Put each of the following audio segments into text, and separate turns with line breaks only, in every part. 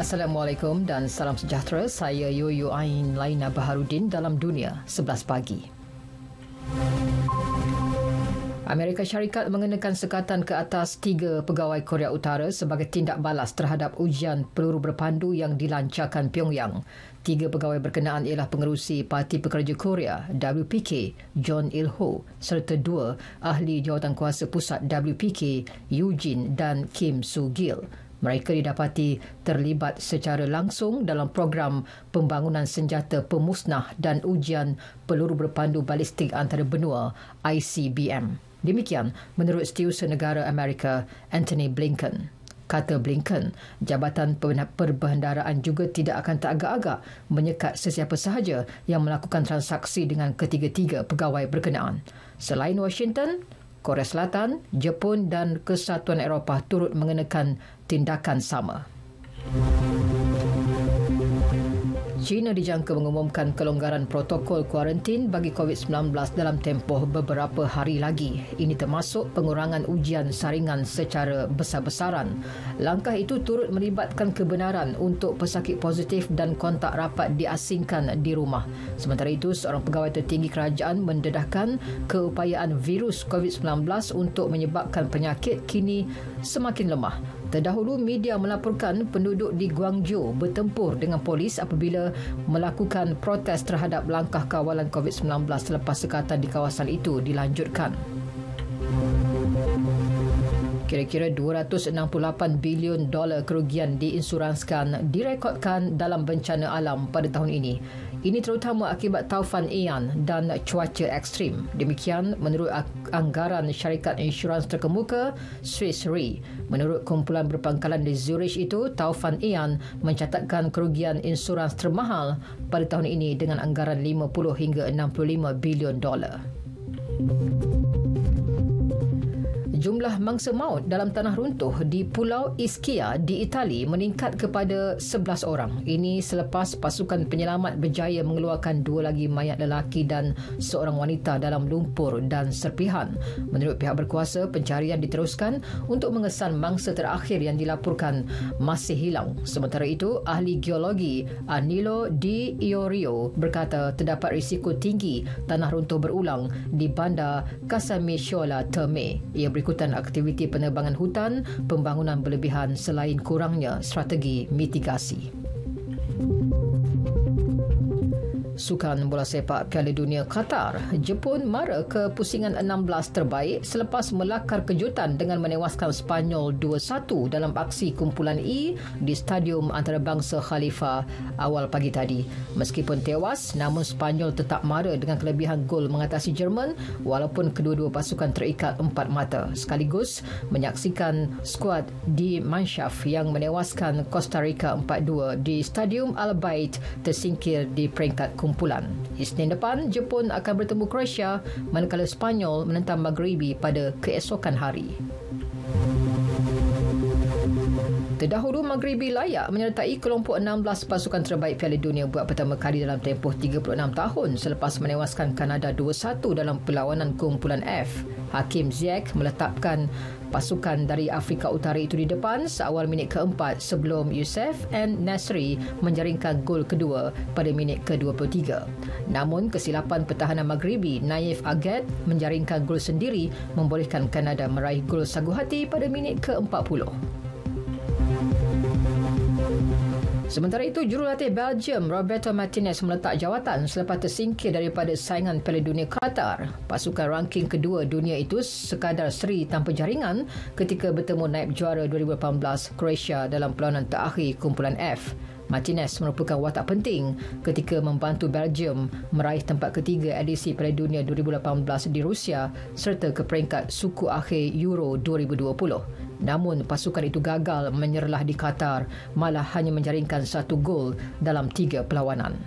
Assalamualaikum dan salam sejahtera. Saya Yoyo Ain Laina Baharudin dalam Dunia 11 pagi. Amerika Syarikat mengenakan sekatan ke atas 3 pegawai Korea Utara sebagai tindak balas terhadap ujian peluru berpandu yang dilancarkan Pyongyang. 3 pegawai berkenaan ialah pengerusi Parti Pekerja Korea WPK, John Il-ho, serta 2 ahli jawatankuasa pusat WPK, Eugene dan Kim Soo-gil. Mereka didapati terlibat secara langsung dalam program pembangunan senjata pemusnah dan ujian peluru berpandu balistik antara-benua ICBM. Demikian menurut Setiausaha Negara Amerika Antony Blinken. Kata Blinken, Jabatan Perbendaharaan juga tidak akan teragak-agak menyekat sesiapa sahaja yang melakukan transaksi dengan ketiga-tiga pegawai berkenaan. Selain Washington, Korea Selatan, Jepun dan Kesatuan Eropah turut mengenakan tindakan sama. China dijangka mengumumkan kelonggaran protokol kuarantin bagi COVID-19 dalam tempoh beberapa hari lagi. Ini termasuk pengurangan ujian saringan secara besar-besaran. Langkah itu turut melibatkan kebenaran untuk pesakit positif dan kontak rapat diasingkan di rumah. Sementara itu, seorang pegawai tertinggi kerajaan mendedahkan keupayaan virus COVID-19 untuk menyebabkan penyakit kini semakin lemah. Terdahulu, media melaporkan penduduk di Guangzhou bertempur dengan polis apabila melakukan protes terhadap langkah kawalan COVID-19 selepas sekatan di kawasan itu dilanjutkan. Kira-kira $268 bilion kerugian diinsuranskan direkodkan dalam bencana alam pada tahun ini. Ini terutama akibat taufan Ian dan cuaca ekstrim. Demikian menurut anggaran syarikat insurans terkemuka Swiss Re. Menurut kumpulan berpangkalan di Zurich itu, taufan Ian mencatatkan kerugian insurans termahal pada tahun ini dengan anggaran $50 hingga $65 bilion. Jumlah mangsa maut dalam tanah runtuh di Pulau Ischia di Itali meningkat kepada 11 orang. Ini selepas pasukan penyelamat berjaya mengeluarkan 2 lagi mayat lelaki dan seorang wanita dalam lumpur dan serpihan. Menurut pihak berkuasa, pencarian diteruskan untuk mengesan mangsa terakhir yang dilaporkan masih hilang. Sementara itu, ahli geologi Anilo Di Iorio berkata terdapat risiko tinggi tanah runtuh berulang di bandar Casamicciola Terme. Ia berikutan aktiviti penerbangan hutan, pembangunan berlebihan selain kurangnya strategi mitigasi. Sukan bola sepak Piala Dunia Qatar, Jepun mara ke pusingan 16 terbaik selepas melakar kejutan dengan menewaskan Spanyol 2-1 dalam aksi kumpulan E di Stadium Antarabangsa Khalifa awal pagi tadi. Meskipun tewas, namun Spanyol tetap mara dengan kelebihan gol mengatasi Jerman walaupun kedua-dua pasukan terikat 4 mata. Sekaligus menyaksikan skuad di Manshaf yang menewaskan Costa Rica 4-2 di Stadium Al-Bait tersingkir di peringkat kumpulan. Isnin depan, Jepun akan bertemu Croatia manakala Spanyol menentang Maghribi pada keesokan hari. Terdahulu, Maghribi layak menyertai kelompok 16 pasukan terbaik Piala Dunia buat pertama kali dalam tempoh 36 tahun selepas menewaskan Kanada 2-1 dalam perlawanan kumpulan F. Hakim Ziyech meletakkan pasukan dari Afrika Utara itu di depan seawal minit keempat sebelum Youssef En-Nesyri menjaringkan gol kedua pada minit ke-23. Namun, kesilapan pertahanan Maghribi Naif Agued menjaringkan gol sendiri membolehkan Kanada meraih gol sagu hati pada minit ke-40. Sementara itu, jurulatih Belgium Roberto Martinez meletak jawatan selepas tersingkir daripada saingan Piala Dunia Qatar. Pasukan ranking kedua dunia itu sekadar seri tanpa jaringan ketika bertemu naib juara 2018 Croatia dalam perlawanan terakhir kumpulan F. Martinez merupakan watak penting ketika membantu Belgium meraih tempat ketiga edisi Piala Dunia 2018 di Rusia serta ke peringkat suku akhir Euro 2020. Namun, pasukan itu gagal menyerlah di Qatar, malah hanya menjaringkan 1 gol dalam 3 perlawanan.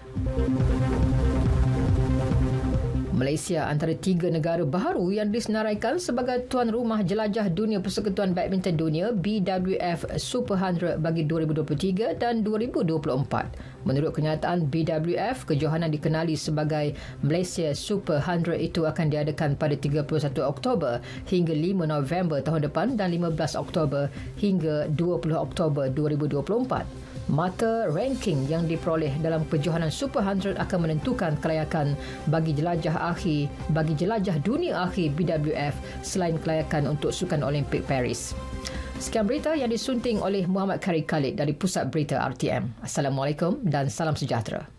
Malaysia antara 3 negara baharu yang disenaraikan sebagai tuan rumah jelajah dunia Persekutuan Badminton Dunia BWF Super 100 bagi 2023 dan 2024. Menurut kenyataan BWF, kejohanan dikenali sebagai Malaysia Super 100 itu akan diadakan pada 31 Oktober hingga 5 November tahun depan dan 15 Oktober hingga 20 Oktober 2024. Mata ranking yang diperoleh dalam kejohanan Super 100 akan menentukan kelayakan bagi jelajah dunia akhir BWF selain kelayakan untuk Sukan Olimpik Paris. Sekian berita yang disunting oleh Muhammad Kari Khalid dari Pusat Berita RTM. Assalamualaikum dan salam sejahtera.